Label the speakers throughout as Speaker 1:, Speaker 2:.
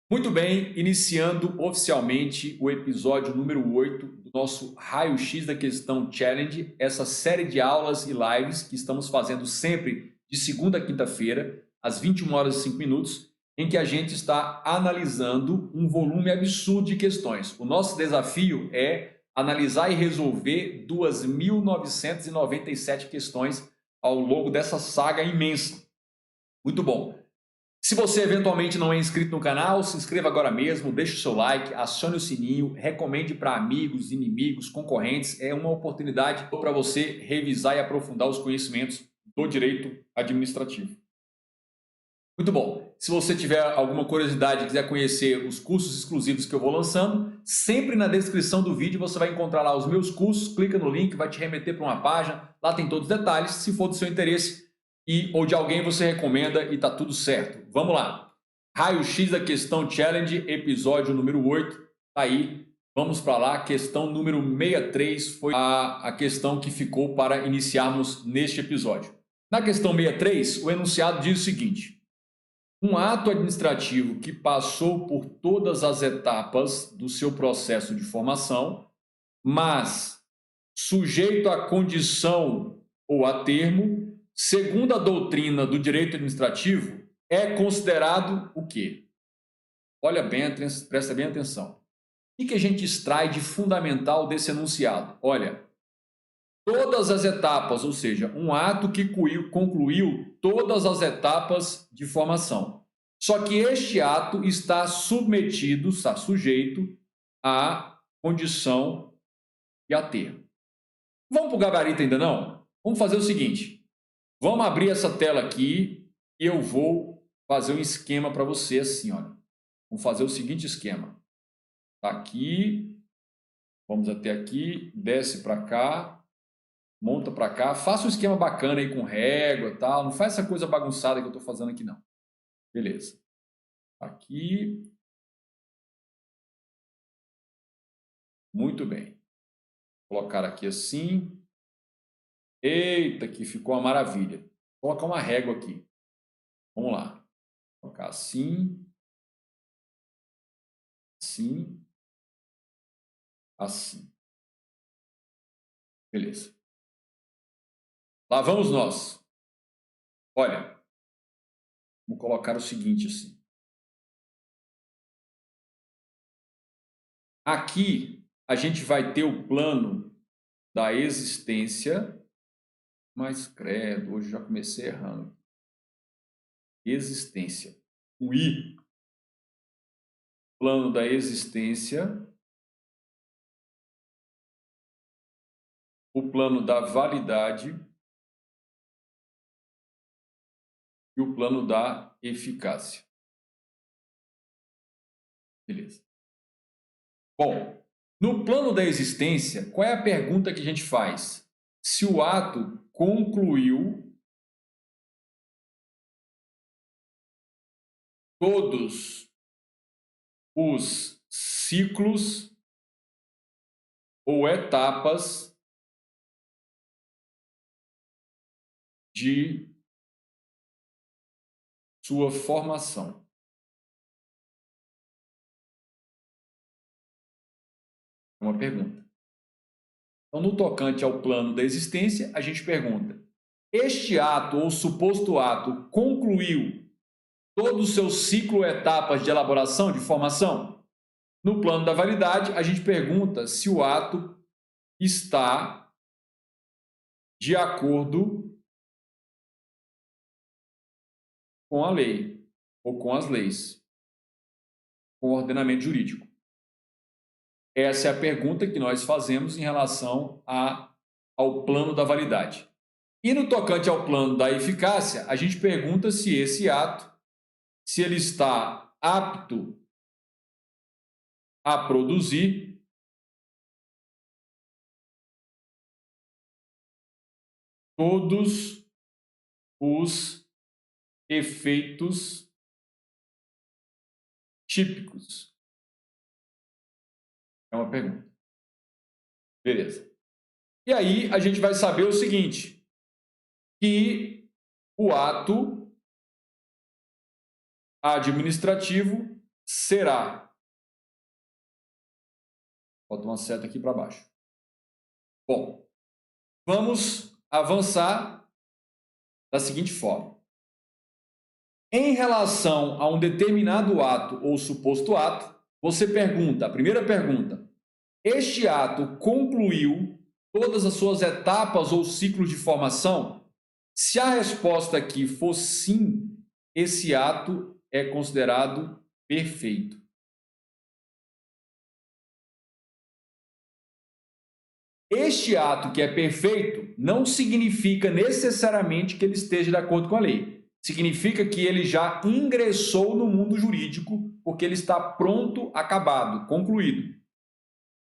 Speaker 1: Muito bem, iniciando oficialmente o episódio número 8 do nosso Raio-X da Questão Challenge, essa série de aulas e lives que estamos fazendo sempre de segunda a quinta-feira, às 21 horas e 5 minutos, em que a gente está analisando um volume absurdo de questões. O nosso desafio é analisar e resolver 2.997 questões ao longo dessa saga imensa. Muito bom. Se você eventualmente não é inscrito no canal, se inscreva agora mesmo, deixe o seu like, acione o sininho, recomende para amigos, inimigos, concorrentes. É uma oportunidade para você revisar e aprofundar os conhecimentos do direito administrativo. Muito bom. Se você tiver alguma curiosidade e quiser conhecer os cursos exclusivos que eu vou lançando, sempre na descrição do vídeo você vai encontrar lá os meus cursos, clica no link, vai te remeter para uma página, lá tem todos os detalhes, se for do seu interesse ou de alguém você recomenda e tá tudo certo. Vamos lá. Raio-X da Questão Challenge, episódio número 8, tá aí. Vamos para lá, questão número 63 foi a questão que ficou para iniciarmos neste episódio. Na questão 63, o enunciado diz o seguinte: um ato administrativo que passou por todas as etapas do seu processo de formação, mas sujeito à condição ou a termo, segundo a doutrina do direito administrativo, é considerado o quê? Olha bem, presta bem atenção. O que a gente extrai de fundamental desse enunciado? Olha, todas as etapas, ou seja, um ato que concluiu todas as etapas de formação. Só que este ato está submetido, está sujeito à condição e a termo. Vamos para o gabarito ainda não? Vamos fazer o seguinte, vamos abrir essa tela aqui e eu vou fazer um esquema para você assim, olha. Vamos fazer o seguinte esquema. Tá aqui, vamos até aqui, desce para cá, monta para cá, faça um esquema bacana aí com régua e tal, não faz essa coisa bagunçada que eu estou fazendo aqui não. Beleza. Aqui. Muito bem. Vou colocar aqui assim. Eita, que ficou uma maravilha. Vou colocar uma régua aqui. Vamos lá. Vou colocar assim. Assim. Assim. Beleza. Lá vamos nós. Olha. Vou colocar o seguinte assim. Aqui a gente vai ter o plano da existência, mas credo, hoje já comecei errando. Existência. O I. Plano da existência. O plano da validade e o plano da eficácia. Beleza. Bom, no plano da existência, qual é a pergunta que a gente faz? Se o ato concluiu todos os ciclos ou etapas de sua formação. É uma pergunta. Então, no tocante ao plano da existência, a gente pergunta: este ato ou suposto ato concluiu todo o seu ciclo ou etapas de elaboração, de formação? No plano da validade, a gente pergunta se o ato está de acordo com a lei ou com as leis, com o ordenamento jurídico. Essa é a pergunta que nós fazemos em relação ao plano da validade. E no tocante ao plano da eficácia, a gente pergunta se esse ato, se ele está apto a produzir todos os efeitos típicos. É uma pergunta. Beleza. E aí a gente vai saber o seguinte, que o ato administrativo será. Bota uma seta aqui para baixo. Bom, vamos avançar da seguinte forma. Em relação a um determinado ato ou suposto ato, você pergunta, a primeira pergunta, este ato concluiu todas as suas etapas ou ciclos de formação? Se a resposta aqui for sim, esse ato é considerado perfeito. Este ato que é perfeito não significa necessariamente que ele esteja de acordo com a lei. Significa que ele já ingressou no mundo jurídico, porque ele está pronto, acabado, concluído.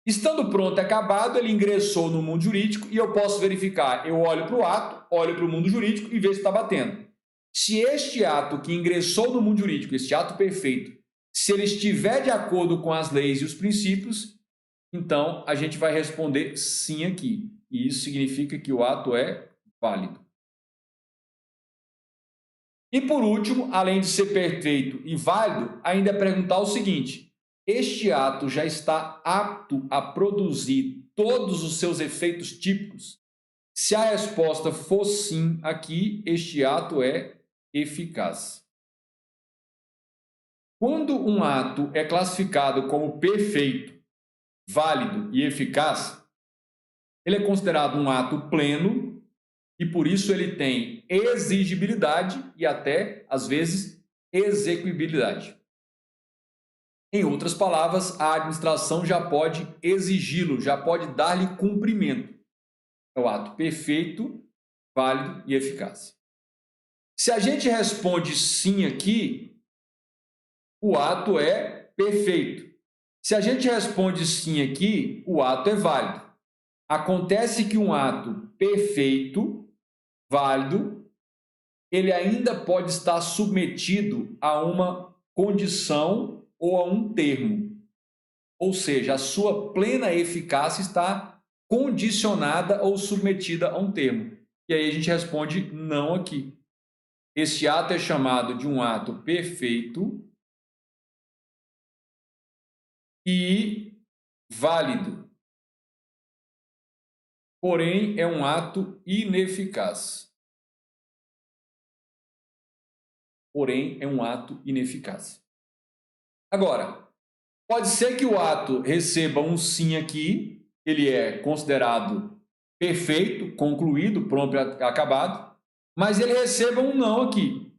Speaker 1: Estando pronto e acabado, ele ingressou no mundo jurídico e eu posso verificar. Eu olho para o ato, olho para o mundo jurídico e vejo se está batendo. Se este ato que ingressou no mundo jurídico, este ato perfeito, se ele estiver de acordo com as leis e os princípios, então a gente vai responder sim aqui. E isso significa que o ato é válido. E por último, além de ser perfeito e válido, ainda é perguntar o seguinte: este ato já está apto a produzir todos os seus efeitos típicos? Se a resposta for sim aqui, este ato é eficaz. Quando um ato é classificado como perfeito, válido e eficaz, ele é considerado um ato pleno e por isso ele tem exigibilidade e até, às vezes, execuibilidade. Em outras palavras, a administração já pode exigi-lo, já pode dar-lhe cumprimento. É o ato perfeito, válido e eficaz. Se a gente responde sim aqui, o ato é perfeito. Se a gente responde sim aqui, o ato é válido. Acontece que um ato perfeito, válido, ele ainda pode estar submetido a uma condição ou a um termo. Ou seja, a sua plena eficácia está condicionada ou submetida a um termo. E aí a gente responde não aqui. Este ato é chamado de um ato perfeito e válido. Porém, é um ato ineficaz. Porém, é um ato ineficaz. Agora, pode ser que o ato receba um sim aqui, ele é considerado perfeito, concluído, pronto, acabado, mas ele receba um não aqui.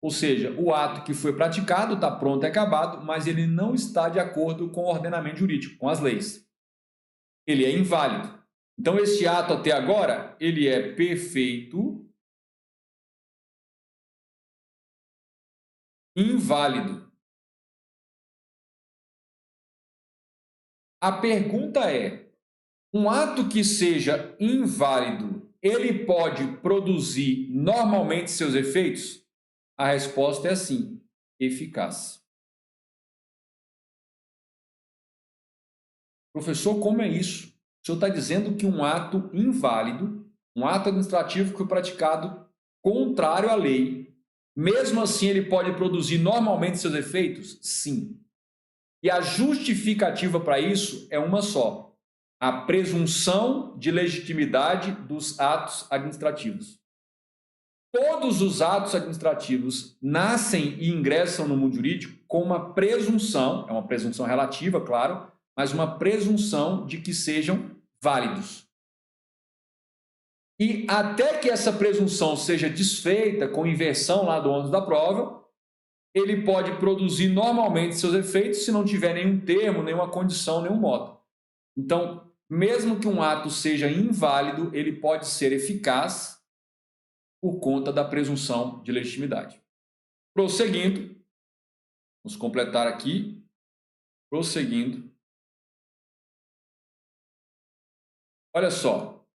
Speaker 1: Ou seja, o ato que foi praticado está pronto e acabado, mas ele não está de acordo com o ordenamento jurídico, com as leis. Ele é inválido. Então, este ato até agora, ele é perfeito, inválido. A pergunta é: um ato que seja inválido, ele pode produzir normalmente seus efeitos? A resposta é sim, eficaz. Professor, como é isso? O senhor está dizendo que um ato inválido, um ato administrativo que foi praticado contrário à lei, mesmo assim ele pode produzir normalmente seus efeitos? Sim. E a justificativa para isso é uma só: a presunção de legitimidade dos atos administrativos. Todos os atos administrativos nascem e ingressam no mundo jurídico com uma presunção, é uma presunção relativa, claro, mas uma presunção de que sejam válidos. E até que essa presunção seja desfeita com inversão lá do ônus da prova, ele pode produzir normalmente seus efeitos se não tiver nenhum termo, nenhuma condição, nenhum modo. Então, mesmo que um ato seja inválido, ele pode ser eficaz por conta da presunção de legitimidade. Prosseguindo, vamos completar aqui. Prosseguindo. Olha só,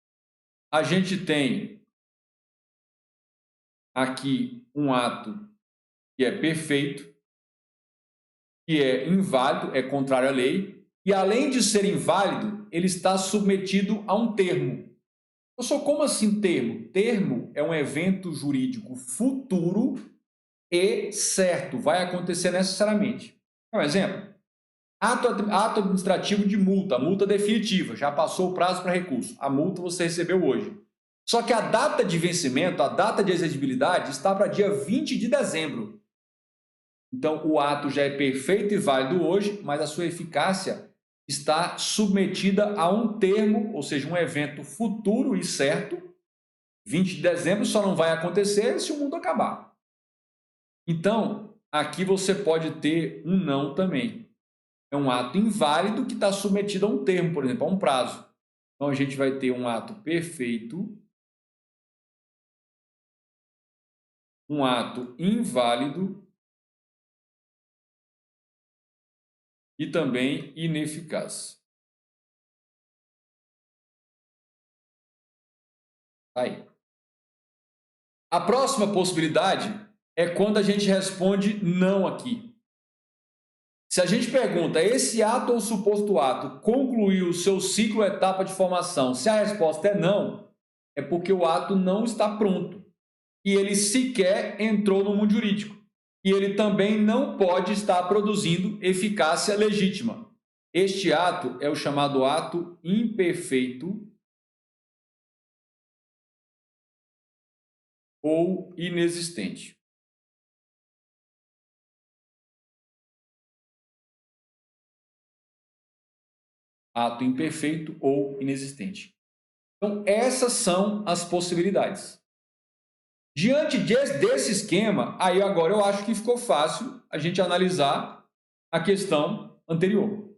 Speaker 1: a gente tem aqui um ato que é perfeito, que é inválido, é contrário à lei, e além de ser inválido, ele está submetido a um termo. Professor, como assim termo? Termo é um evento jurídico futuro e certo, vai acontecer necessariamente. Um exemplo. Ato administrativo de multa, multa definitiva, já passou o prazo para recurso. A multa você recebeu hoje. Só que a data de vencimento, a data de exigibilidade está para dia 20 de dezembro. Então, o ato já é perfeito e válido hoje, mas a sua eficácia está submetida a um termo, ou seja, um evento futuro e certo. 20 de dezembro só não vai acontecer se o mundo acabar. Então, aqui você pode ter um não também. É um ato inválido que está submetido a um termo, por exemplo, a um prazo. Então, a gente vai ter um ato perfeito, um ato inválido e também ineficaz. Aí. A próxima possibilidade é quando a gente responde não aqui. Se a gente pergunta, esse ato ou suposto ato concluiu o seu ciclo ou etapa de formação? Se a resposta é não, é porque o ato não está pronto e ele sequer entrou no mundo jurídico. E ele também não pode estar produzindo eficácia legítima. Este ato é o chamado ato imperfeito ou inexistente. Ato imperfeito ou inexistente. Então, essas são as possibilidades. Diante desse esquema, aí agora eu acho que ficou fácil a gente analisar a questão anterior.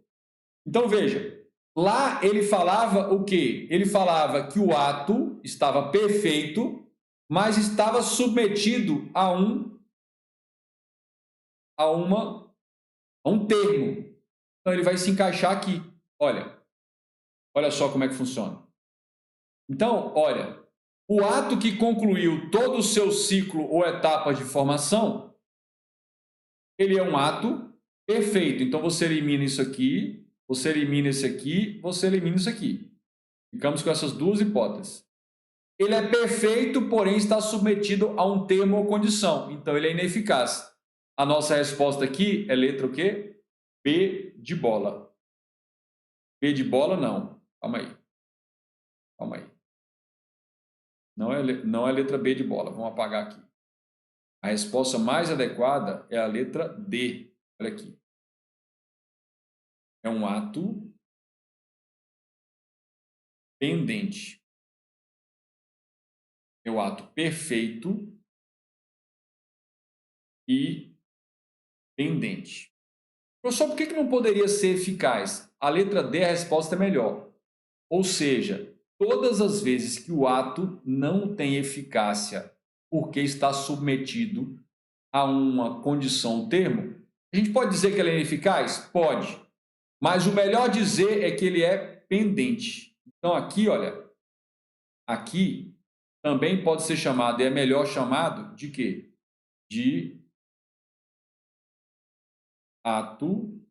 Speaker 1: Então, veja, lá ele falava o quê? Ele falava que o ato estava perfeito, mas estava submetido a um termo. Então, ele vai se encaixar aqui. Olha só como é que funciona. Então, olha, o ato que concluiu todo o seu ciclo ou etapa de formação, ele é um ato perfeito. Então, você elimina isso aqui, você elimina esse aqui, você elimina isso aqui. Ficamos com essas duas hipóteses. Ele é perfeito, porém está submetido a um termo ou condição. Então, ele é ineficaz. A nossa resposta aqui é letra o quê? B de bola. B de bola, não. Calma aí. Calma aí. Não é a letra B de bola. Vamos apagar aqui. A resposta mais adequada é a letra D. Olha aqui. É um ato pendente. É o ato perfeito e pendente. Professor, por que não poderia ser eficaz? A letra D, a resposta é melhor. Ou seja, todas as vezes que o ato não tem eficácia porque está submetido a uma condição, um termo, a gente pode dizer que ele é ineficaz? Pode. Mas o melhor dizer é que ele é pendente. Então aqui, olha, aqui também pode ser chamado, e é melhor chamado de quê? De ato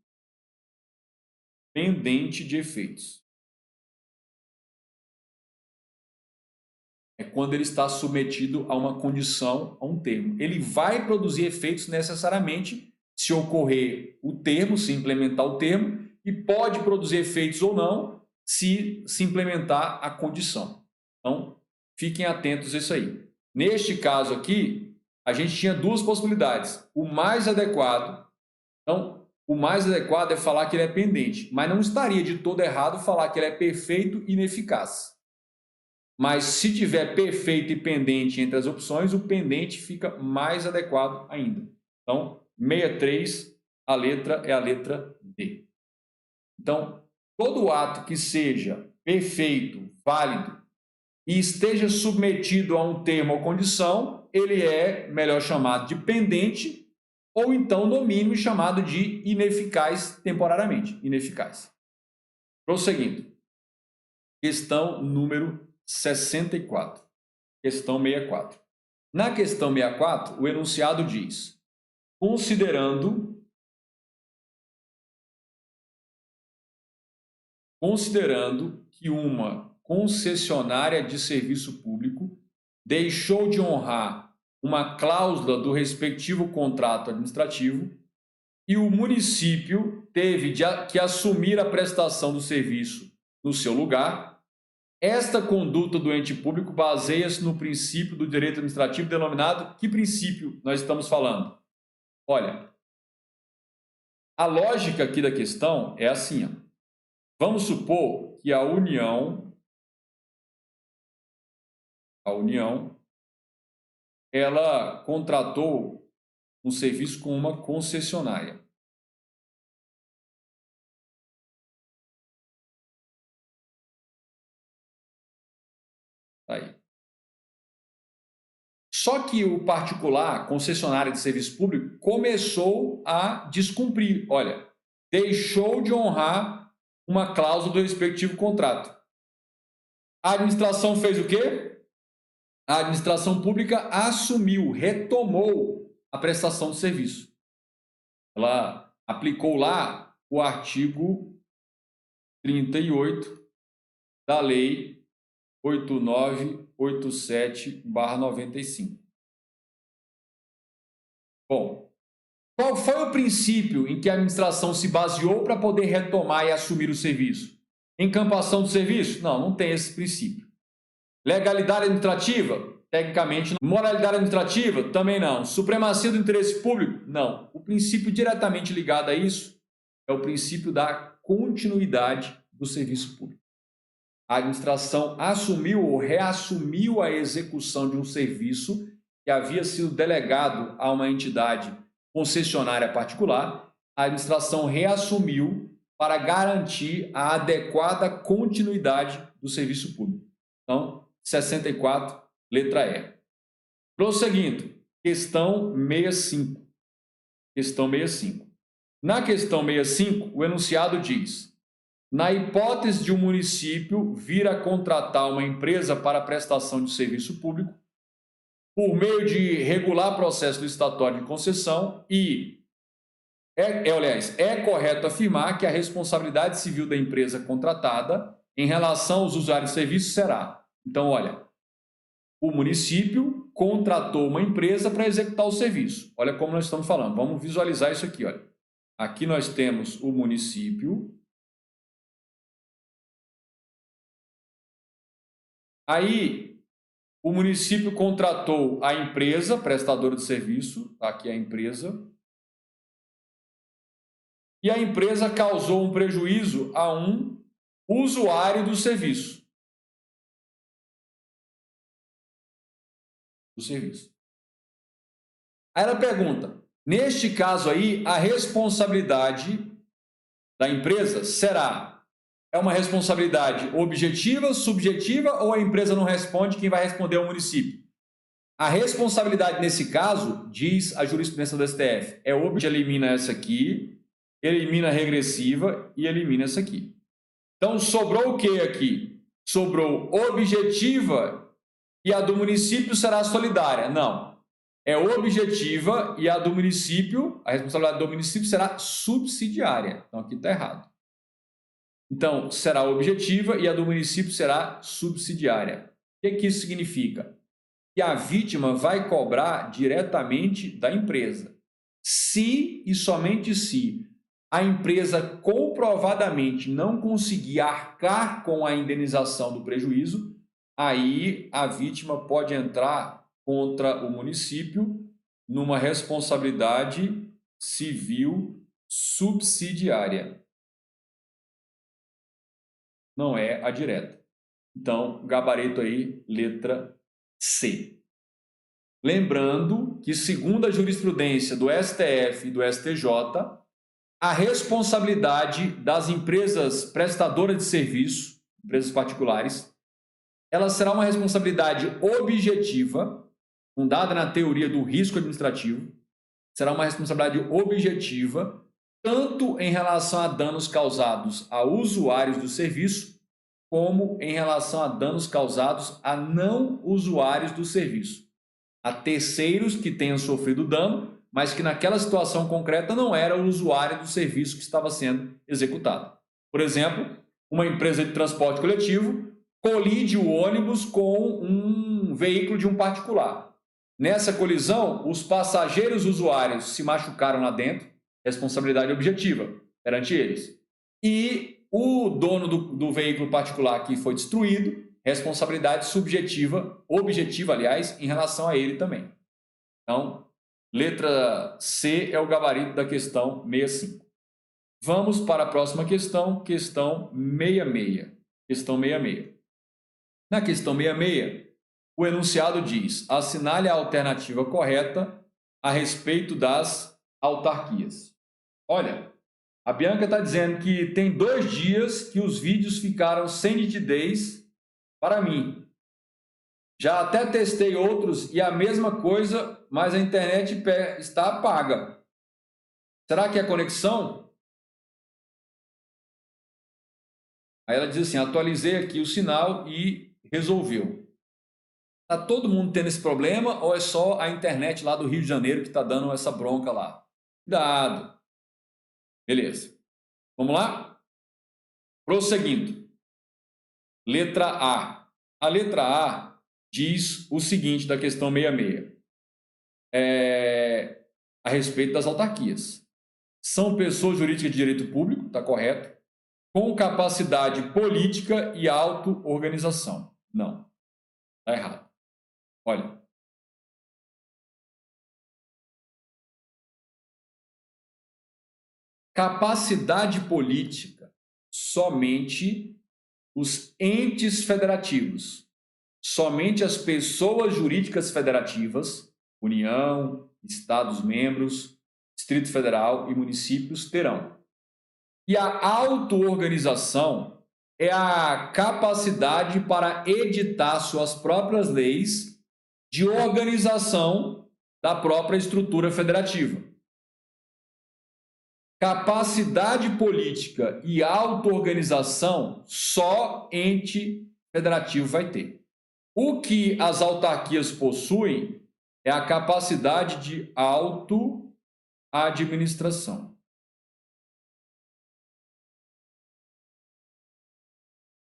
Speaker 1: pendente de efeitos. É quando ele está submetido a uma condição, a um termo. Ele vai produzir efeitos necessariamente se ocorrer o termo, se implementar o termo, e pode produzir efeitos ou não se implementar a condição. Então, fiquem atentos a isso aí. Neste caso aqui, a gente tinha duas possibilidades. O mais adequado, então, o mais adequado é falar que ele é pendente, mas não estaria de todo errado falar que ele é perfeito e ineficaz. Mas se tiver perfeito e pendente entre as opções, o pendente fica mais adequado ainda. Então, 63, a letra é a letra D. Então, todo ato que seja perfeito, válido e esteja submetido a um termo ou condição, ele é melhor chamado de pendente ou então, no mínimo, chamado de ineficaz temporariamente. Ineficaz. Prosseguindo. Questão número 64. Questão 64. Na questão 64, o enunciado diz: considerando que uma concessionária de serviço público deixou de honrar uma cláusula do respectivo contrato administrativo, e o município teve que assumir a prestação do serviço no seu lugar, esta conduta do ente público baseia-se no princípio do direito administrativo denominado... Que princípio nós estamos falando? Olha, a lógica aqui da questão é assim, ó. Vamos supor que a União, ela contratou um serviço com uma concessionária. Aí. Só que o particular, concessionária de serviço público, começou a descumprir. Olha, deixou de honrar uma cláusula do respectivo contrato. A administração fez o quê? A administração pública assumiu, retomou a prestação de serviço. Ela aplicou lá o artigo 38 da Lei 8987/95. Bom, qual foi o princípio em que a administração se baseou para poder retomar e assumir o serviço? Encampação do serviço? Não, não tem esse princípio. Legalidade administrativa? Tecnicamente não. Moralidade administrativa? Também não. Supremacia do interesse público? Não. O princípio diretamente ligado a isso é o princípio da continuidade do serviço público. A administração assumiu ou reassumiu a execução de um serviço que havia sido delegado a uma entidade concessionária particular. A administração reassumiu para garantir a adequada continuidade do serviço público. Então, 64, letra E. Prosseguindo, questão 65. Questão 65. Na questão 65, o enunciado diz: na hipótese de um município vir a contratar uma empresa para prestação de serviço público, por meio de regular processo licitatório de concessão e, é correto afirmar que a responsabilidade civil da empresa contratada em relação aos usuários de serviço será. Então, olha, o município contratou uma empresa para executar o serviço. Olha como nós estamos falando. Vamos visualizar isso aqui, olha. Aqui nós temos o município. Aí, o município contratou a empresa prestadora de serviço, tá aqui a empresa, e a empresa causou um prejuízo a um usuário do serviço. Aí ela pergunta, neste caso aí, a responsabilidade da empresa será... É uma responsabilidade objetiva, subjetiva, ou a empresa não responde, quem vai responder é o município? A responsabilidade nesse caso, diz a jurisprudência do STF, é objetiva, elimina essa aqui, elimina a regressiva e elimina essa aqui. Então, sobrou o que aqui? Sobrou objetiva e a do município será solidária. Não, é objetiva e a do município, a responsabilidade do município será subsidiária. Então, aqui está errado. Então, será objetiva e a do município será subsidiária. O que isso significa? Que a vítima vai cobrar diretamente da empresa. Se e somente se a empresa comprovadamente não conseguir arcar com a indenização do prejuízo, aí a vítima pode entrar contra o município numa responsabilidade civil subsidiária. Não é a direta. Então, gabarito aí, letra C. Lembrando que, segundo a jurisprudência do STF e do STJ, a responsabilidade das empresas prestadoras de serviço, empresas particulares, ela será uma responsabilidade objetiva, fundada na teoria do risco administrativo, será uma responsabilidade objetiva, tanto em relação a danos causados a usuários do serviço, como em relação a danos causados a não usuários do serviço, a terceiros que tenham sofrido dano, mas que naquela situação concreta não era o usuário do serviço que estava sendo executado. Por exemplo, uma empresa de transporte coletivo colide o ônibus com um veículo de um particular. Nessa colisão, os passageiros usuários se machucaram lá dentro, responsabilidade objetiva perante eles. E o dono do veículo particular que foi destruído, responsabilidade subjetiva, objetiva, aliás, em relação a ele também. Então, letra C é o gabarito da questão 65. Vamos para a próxima questão, questão 66. Questão 66. Na questão 66, o enunciado diz: assinale a alternativa correta a respeito das autarquias. Olha, a Bianca está dizendo que tem 2 dias que os vídeos ficaram sem nitidez para mim. Já até testei outros e a mesma coisa, mas a internet está apaga. Será que é conexão? Aí ela diz assim: atualizei aqui o sinal e resolveu. Está todo mundo tendo esse problema ou é só a internet lá do Rio de Janeiro que está dando essa bronca lá? Cuidado. Beleza. Vamos lá? Prosseguindo. Letra A. A letra A diz o seguinte da questão 66. A respeito das autarquias. São pessoas jurídicas de direito público, está correto, com capacidade política e auto-organização. Não, está errado. Olha. Capacidade política, somente os entes federativos, somente as pessoas jurídicas federativas, União, Estados-membros, Distrito Federal e municípios terão. E a auto-organização é a capacidade para editar suas próprias leis de organização da própria estrutura federativa. Capacidade política e auto-organização só ente federativo vai ter. O que as autarquias possuem é a capacidade de auto-administração.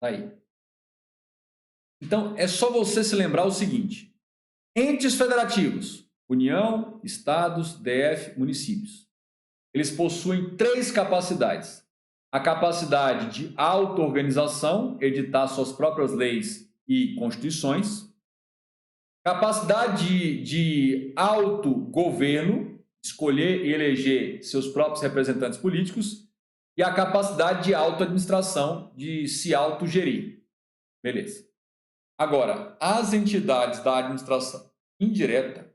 Speaker 1: Aí. Então, é só você se lembrar o seguinte: entes federativos, União, Estados, DF, municípios. Eles possuem 3 capacidades. A capacidade de auto-organização, editar suas próprias leis e constituições. Capacidade de autogoverno, escolher e eleger seus próprios representantes políticos. E a capacidade de auto-administração, de se autogerir. Beleza. Agora, as entidades da administração indireta,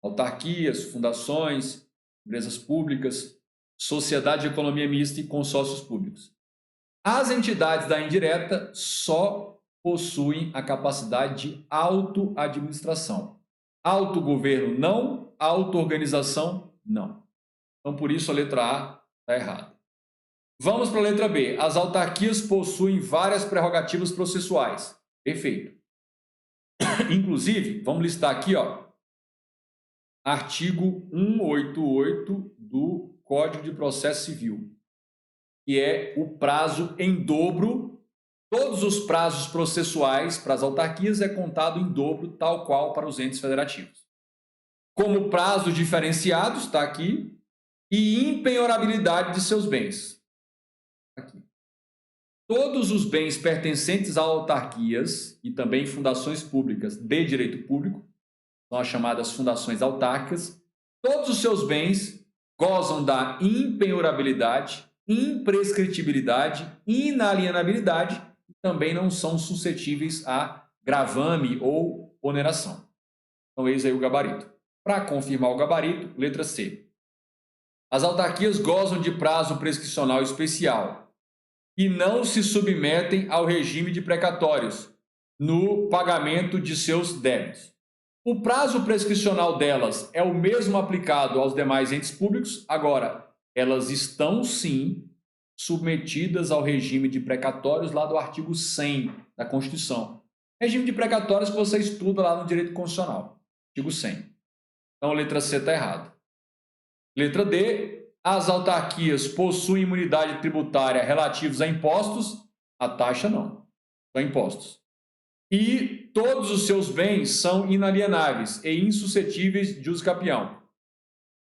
Speaker 1: autarquias, fundações, empresas públicas, sociedade de economia mista e consórcios públicos. As entidades da indireta só possuem a capacidade de auto-administração. Autogoverno não, auto-organização não. Então, por isso, a letra A está errada. Vamos para a letra B. As autarquias possuem várias prerrogativas processuais. Perfeito. Inclusive, vamos listar aqui, ó, artigo 188 do Código de Processo Civil, que é o prazo em dobro. Todos os prazos processuais para as autarquias é contado em dobro, tal qual para os entes federativos. Como prazos diferenciados, está aqui, e impenhorabilidade de seus bens. Aqui. Todos os bens pertencentes a autarquias e também fundações públicas de direito público, são as chamadas fundações autárquicas, todos os seus bens gozam da impenhorabilidade, imprescritibilidade, inalienabilidade e também não são suscetíveis a gravame ou oneração. Então, eis aí o gabarito. Para confirmar o gabarito, letra C. As autarquias gozam de prazo prescricional especial e não se submetem ao regime de precatórios no pagamento de seus débitos. O prazo prescricional delas é o mesmo aplicado aos demais entes públicos. Agora, elas estão, sim, submetidas ao regime de precatórios lá do artigo 100 da Constituição. Regime de precatórios que você estuda lá no direito constitucional. Artigo 100. Então, a letra C está errada. Letra D. As autarquias possuem imunidade tributária relativos a impostos? A taxa não. São impostos. e todos os seus bens são inalienáveis e insuscetíveis de uso capião.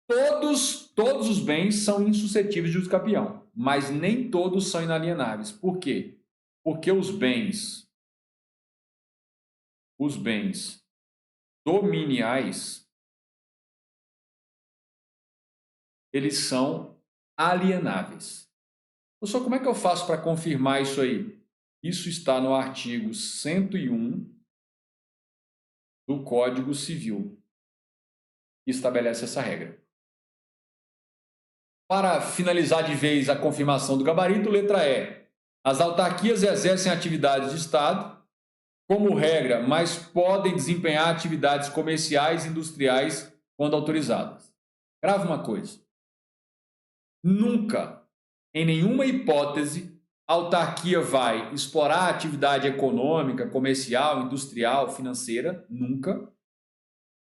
Speaker 1: Todos os bens são insuscetíveis de uso capião, mas nem todos são inalienáveis. Por quê? Porque os bens dominiais, eles são alienáveis. Professor, como é que eu faço para confirmar isso aí? Isso está no artigo 101 do Código Civil, que estabelece essa regra. Para finalizar de vez a confirmação do gabarito, letra E. As autarquias exercem atividades de Estado, como regra, mas podem desempenhar atividades comerciais e industriais quando autorizadas. Grave uma coisa. Nunca, em nenhuma hipótese, a autarquia vai explorar a atividade econômica, comercial, industrial, financeira, nunca.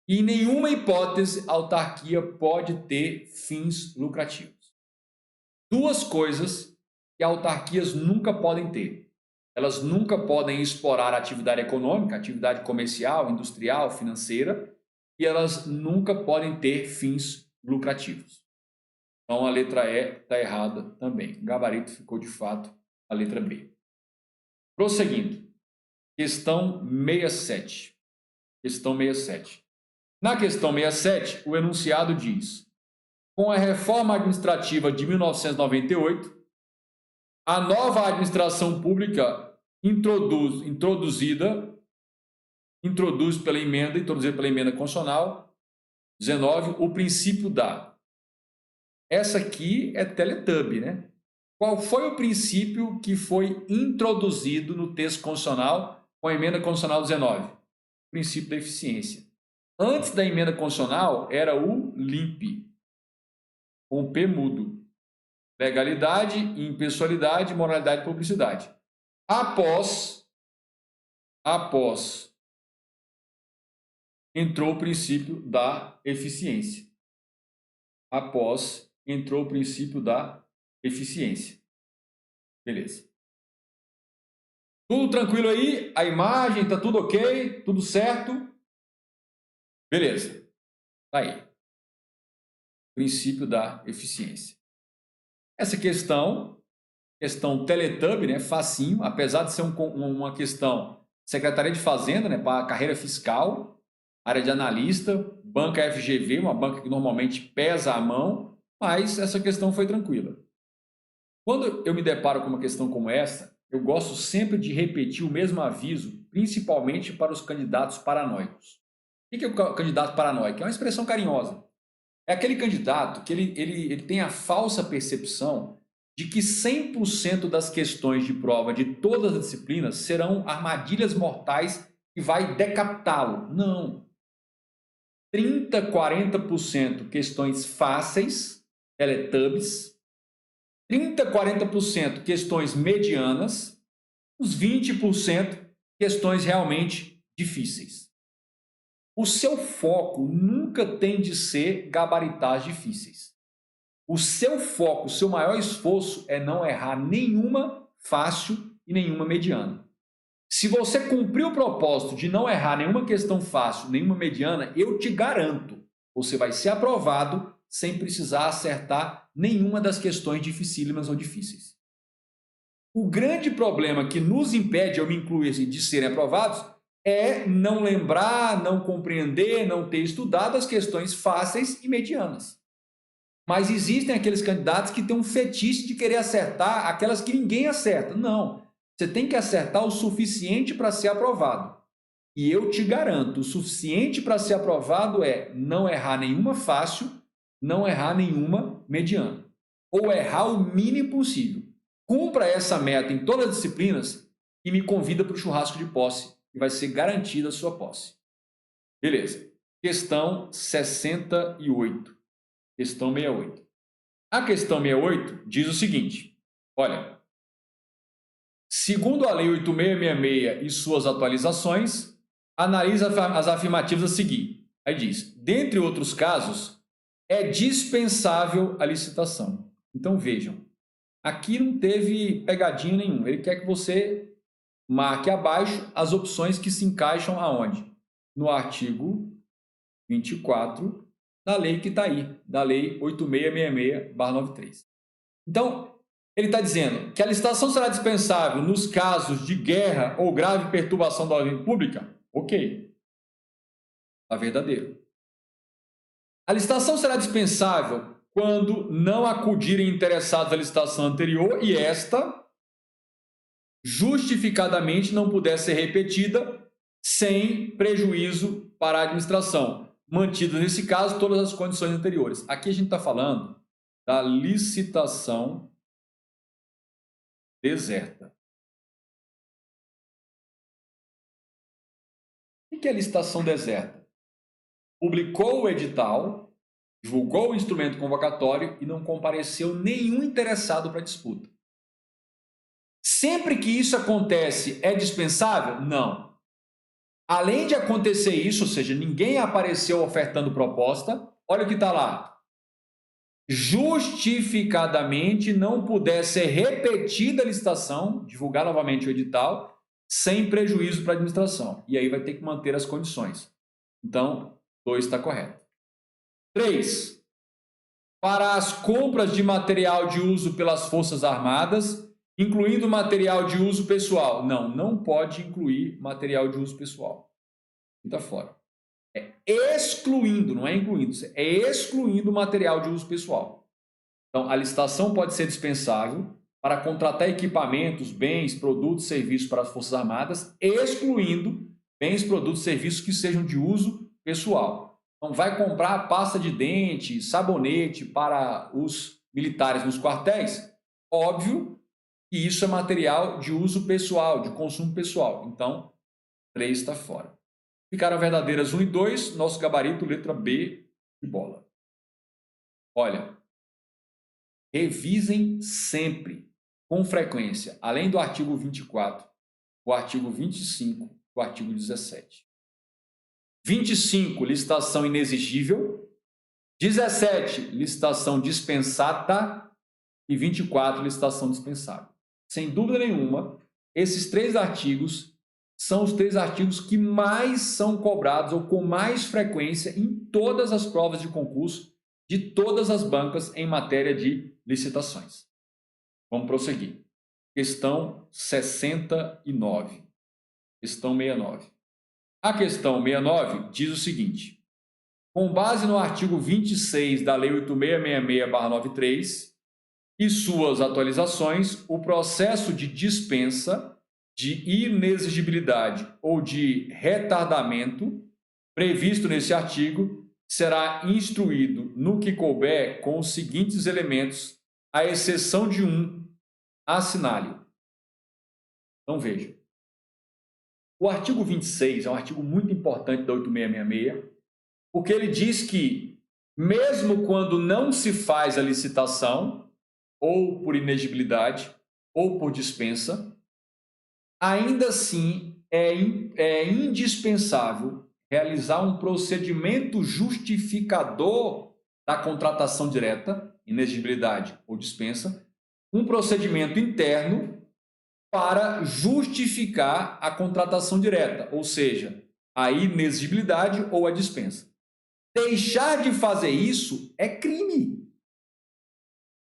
Speaker 1: E em nenhuma hipótese a autarquia pode ter fins lucrativos. Duas coisas que autarquias nunca podem ter. Elas nunca podem explorar a atividade econômica, atividade comercial, industrial, financeira, e elas nunca podem ter fins lucrativos. Então, a letra E está errada também. O gabarito ficou, de fato, a letra B. Prosseguindo. Questão 67. Questão 67. Na questão 67, o enunciado diz: com a reforma administrativa de 1998, a nova administração pública introduzida pela emenda constitucional 19, o princípio da... Essa aqui é Teletubby, né? Qual foi o princípio que foi introduzido no texto constitucional com a emenda constitucional 19? O princípio da eficiência. Antes da emenda constitucional era o LIMP, com o P mudo. Legalidade, impessoalidade, moralidade e publicidade. Após entrou o princípio da eficiência. Entrou o princípio da eficiência. Beleza. Tudo tranquilo aí? A imagem, tá tudo ok? Tudo certo? Beleza. Tá aí. Princípio da eficiência. Essa questão Teletubby, né? Facinho, apesar de ser uma questão Secretaria de Fazenda, né? Para carreira fiscal, área de analista, banca FGV, uma banca que normalmente pesa a mão, mas essa questão foi tranquila. Quando eu me deparo com uma questão como essa, eu gosto sempre de repetir o mesmo aviso, principalmente para os candidatos paranoicos. O que é o candidato paranoico? É uma expressão carinhosa. É aquele candidato que ele tem a falsa percepção de que 100% das questões de prova de todas as disciplinas serão armadilhas mortais que vai decapitá-lo. Não. 30%, 40% questões fáceis, Teletubbies, 30%, 40% questões medianas, os 20% questões realmente difíceis. O seu foco nunca tem de ser gabaritar as difíceis. O seu foco, o seu maior esforço é não errar nenhuma fácil e nenhuma mediana. Se você cumprir o propósito de não errar nenhuma questão fácil, nenhuma mediana, eu te garanto, você vai ser aprovado sem precisar acertar nenhuma das questões dificílimas ou difíceis. O grande problema que nos impede, eu me incluo de serem aprovados, é não lembrar, não compreender, não ter estudado as questões fáceis e medianas. Mas existem aqueles candidatos que têm um fetiche de querer acertar aquelas que ninguém acerta. Não, você tem que acertar o suficiente para ser aprovado. E eu te garanto, o suficiente para ser aprovado é não errar nenhuma fácil, não errar nenhuma mediana. Ou errar o mínimo possível. Cumpra essa meta em todas as disciplinas e me convida para o churrasco de posse, que vai ser garantida a sua posse. Beleza. Questão 68. Questão 68. A questão 68 diz o seguinte, olha, segundo a Lei 8666 e suas atualizações, analisa as afirmativas a seguir. Aí diz, dentre outros casos, é dispensável a licitação. Então vejam, aqui não teve pegadinha nenhuma, ele quer que você marque abaixo as opções que se encaixam aonde? No artigo 24 da lei que está aí, da lei 8666/93. Então, ele está dizendo que a licitação será dispensável nos casos de guerra ou grave perturbação da ordem pública? Ok. Está verdadeiro. A licitação será dispensável quando não acudirem interessados à licitação anterior e esta justificadamente não puder ser repetida sem prejuízo para a administração, mantidas nesse caso todas as condições anteriores. Aqui a gente está falando da licitação deserta. O que é licitação deserta? Publicou o edital, divulgou o instrumento convocatório e não compareceu nenhum interessado para a disputa. Sempre que isso acontece, é dispensável? Não. Além de acontecer isso, ou seja, ninguém apareceu ofertando proposta, olha o que está lá. Justificadamente não puder ser repetida a licitação, divulgar novamente o edital, sem prejuízo para a administração. E aí vai ter que manter as condições. Então, 2 está correto. 3. Para as compras de material de uso pelas Forças Armadas, incluindo material de uso pessoal. Não, não pode incluir material de uso pessoal. Está fora. É excluindo, não é incluindo, é excluindo material de uso pessoal. Então, a licitação pode ser dispensável para contratar equipamentos, bens, produtos, serviços para as Forças Armadas, excluindo bens, produtos, serviços que sejam de uso pessoal. Então, vai comprar pasta de dente, sabonete para os militares nos quartéis? Óbvio que isso é material de uso pessoal, de consumo pessoal. Então, 3 está fora. Ficaram verdadeiras 1 e 2, nosso gabarito, letra B de bola. Olha, revisem sempre, com frequência, além do artigo 24, o artigo 25, o artigo 17. 25, licitação inexigível. 17, licitação dispensada. E 24, licitação dispensável. Sem dúvida nenhuma, esses 3 artigos são os 3 artigos que mais são cobrados ou com mais frequência em todas as provas de concurso de todas as bancas em matéria de licitações. Vamos prosseguir. Questão 69. Questão 69. A questão 69 diz o seguinte: com base no artigo 26 da Lei 8666/93 e suas atualizações, o processo de dispensa, de inexigibilidade ou de retardamento previsto nesse artigo será instruído no que couber com os seguintes elementos, à exceção de um, assinale-o. Então veja, o artigo 26 é um artigo muito importante da 8666, porque ele diz que, mesmo quando não se faz a licitação, ou por inexigibilidade, ou por dispensa, ainda assim é indispensável realizar um procedimento justificador da contratação direta, inexigibilidade ou dispensa, um procedimento interno para justificar a contratação direta, ou seja, a inexigibilidade ou a dispensa. Deixar de fazer isso é crime.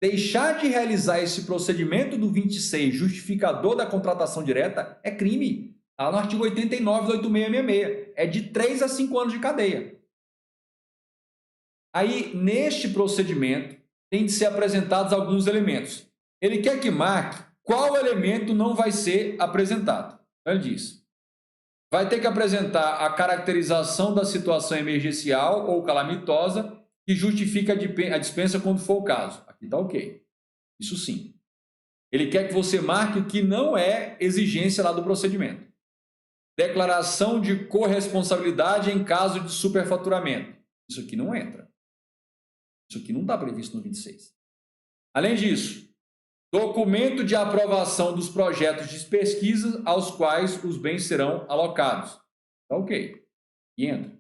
Speaker 1: Deixar de realizar esse procedimento do 26, justificador da contratação direta, é crime. Está no artigo 89 da 8666. É de 3 a 5 anos de cadeia. Aí, neste procedimento, tem de ser apresentados alguns elementos. Ele quer que marque qual elemento não vai ser apresentado. Ele diz: vai ter que apresentar a caracterização da situação emergencial ou calamitosa que justifica a dispensa quando for o caso. Aqui está ok. Isso sim. Ele quer que você marque o que não é exigência lá do procedimento. Declaração de corresponsabilidade em caso de superfaturamento. Isso aqui não entra. Isso aqui não está previsto no 26. Além disso, documento de aprovação dos projetos de pesquisa aos quais os bens serão alocados. Está ok. E entra.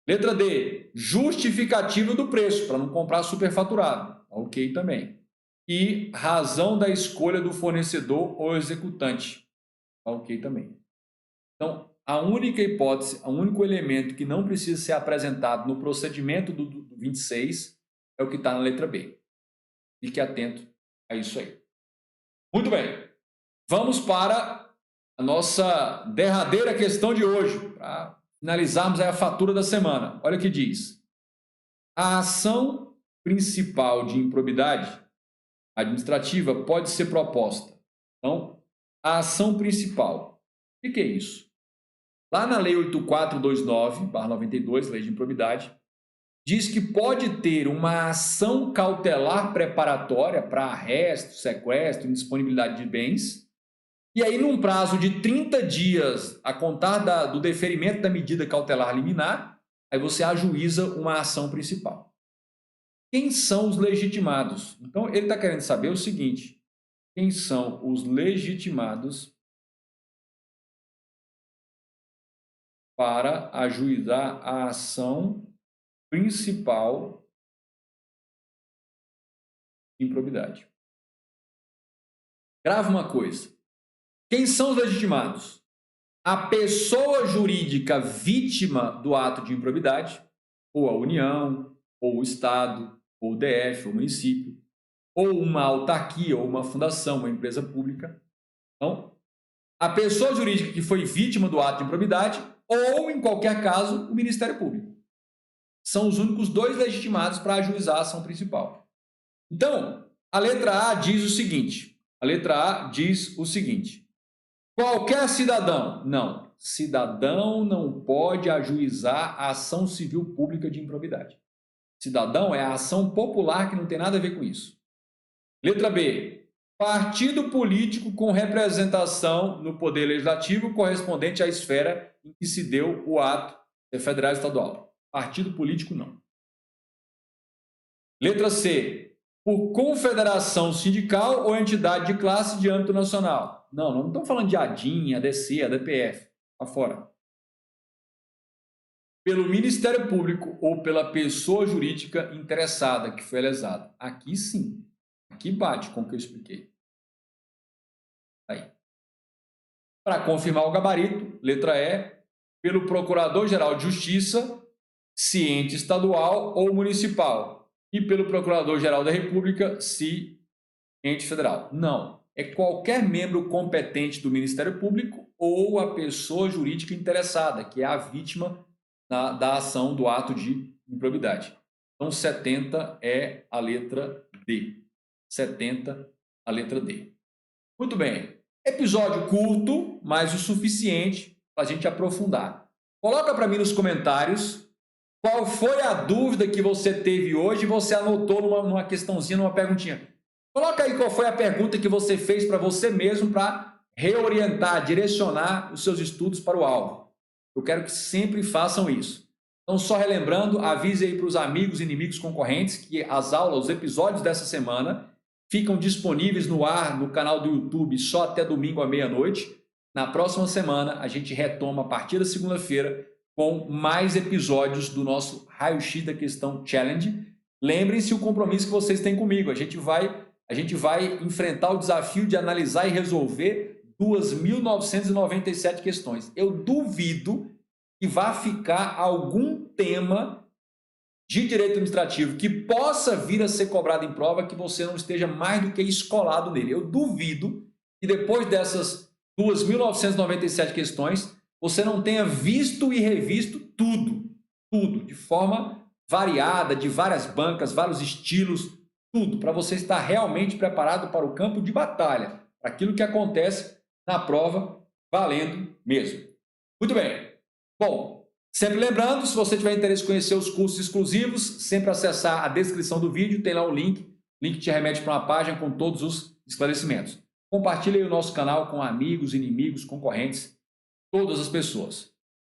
Speaker 1: Letra D, justificativo do preço, para não comprar superfaturado. Ok também. E razão da escolha do fornecedor ou executante. Tá ok também. Então, a única hipótese, o único elemento que não precisa ser apresentado no procedimento do 26 é o que está na letra B. Fique atento a isso aí. Muito bem. Vamos para a nossa derradeira questão de hoje, para finalizarmos aí a fatura da semana. Olha o que diz. A ação principal de improbidade administrativa pode ser proposta. Então, a ação principal. O que é isso? Lá na Lei 8429/92, Lei de Improbidade, diz que pode ter uma ação cautelar preparatória para arresto, sequestro, indisponibilidade de bens, e aí num prazo de 30 dias a contar do deferimento da medida cautelar liminar, aí você ajuiza uma ação principal. Quem são os legitimados? Então ele está querendo saber o seguinte, quem são os legitimados para ajuizar a ação principal de improbidade. Grava uma coisa. Quem são os legitimados? A pessoa jurídica vítima do ato de improbidade, ou a União, ou o Estado, ou o DF, ou o município, ou uma autarquia, ou uma fundação, uma empresa pública. Então, a pessoa jurídica que foi vítima do ato de improbidade, ou, em qualquer caso, o Ministério Público. São os únicos dois legitimados para ajuizar a ação principal. Então, a letra A diz o seguinte. A letra A diz o seguinte. Qualquer cidadão. Não. Cidadão não pode ajuizar a ação civil pública de improbidade. Cidadão é a ação popular que não tem nada a ver com isso. Letra B. Partido político com representação no poder legislativo correspondente à esfera em que se deu o ato federal e estadual. Partido político, não. Letra C. Por confederação sindical ou entidade de classe de âmbito nacional. Não estamos falando de ADIM, ADC, ADPF. Está fora. Pelo Ministério Público ou pela pessoa jurídica interessada que foi lesada. Aqui sim. Aqui bate com o que eu expliquei. Aí. Para confirmar o gabarito, letra E. Pelo Procurador-Geral de Justiça, se ente estadual ou municipal. E pelo Procurador-Geral da República, se ente federal. Não. É qualquer membro competente do Ministério Público ou a pessoa jurídica interessada, que é a vítima da ação do ato de improbidade. Então, 70 é a letra D. 70, a letra D. Muito bem. Episódio curto, mas o suficiente para a gente aprofundar. Coloca para mim nos comentários qual foi a dúvida que você teve hoje e você anotou numa questãozinha, numa perguntinha. Coloca aí qual foi a pergunta que você fez para você mesmo para reorientar, direcionar os seus estudos para o alvo. Eu quero que sempre façam isso. Então, só relembrando, avise aí para os amigos e inimigos concorrentes que as aulas, os episódios dessa semana ficam disponíveis no ar, no canal do YouTube, só até domingo à meia-noite. Na próxima semana, a gente retoma a partir da segunda-feira com mais episódios do nosso Raio-X da Questão Challenge. Lembrem-se o compromisso que vocês têm comigo. A gente vai enfrentar o desafio de analisar e resolver 2.997 questões. Eu duvido que vá ficar algum tema de direito administrativo que possa vir a ser cobrado em prova que você não esteja mais do que escolado nele. Eu duvido que depois dessas 2.997 questões você não tenha visto e revisto tudo, de forma variada, de várias bancas, vários estilos, tudo, para você estar realmente preparado para o campo de batalha, para aquilo que acontece na prova, valendo mesmo. Muito bem. Bom, sempre lembrando, se você tiver interesse em conhecer os cursos exclusivos, sempre acessar a descrição do vídeo, tem lá o link te remete para uma página com todos os esclarecimentos. Compartilhe aí o nosso canal com amigos, inimigos, concorrentes, todas as pessoas.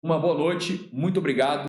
Speaker 1: Uma boa noite, muito obrigado.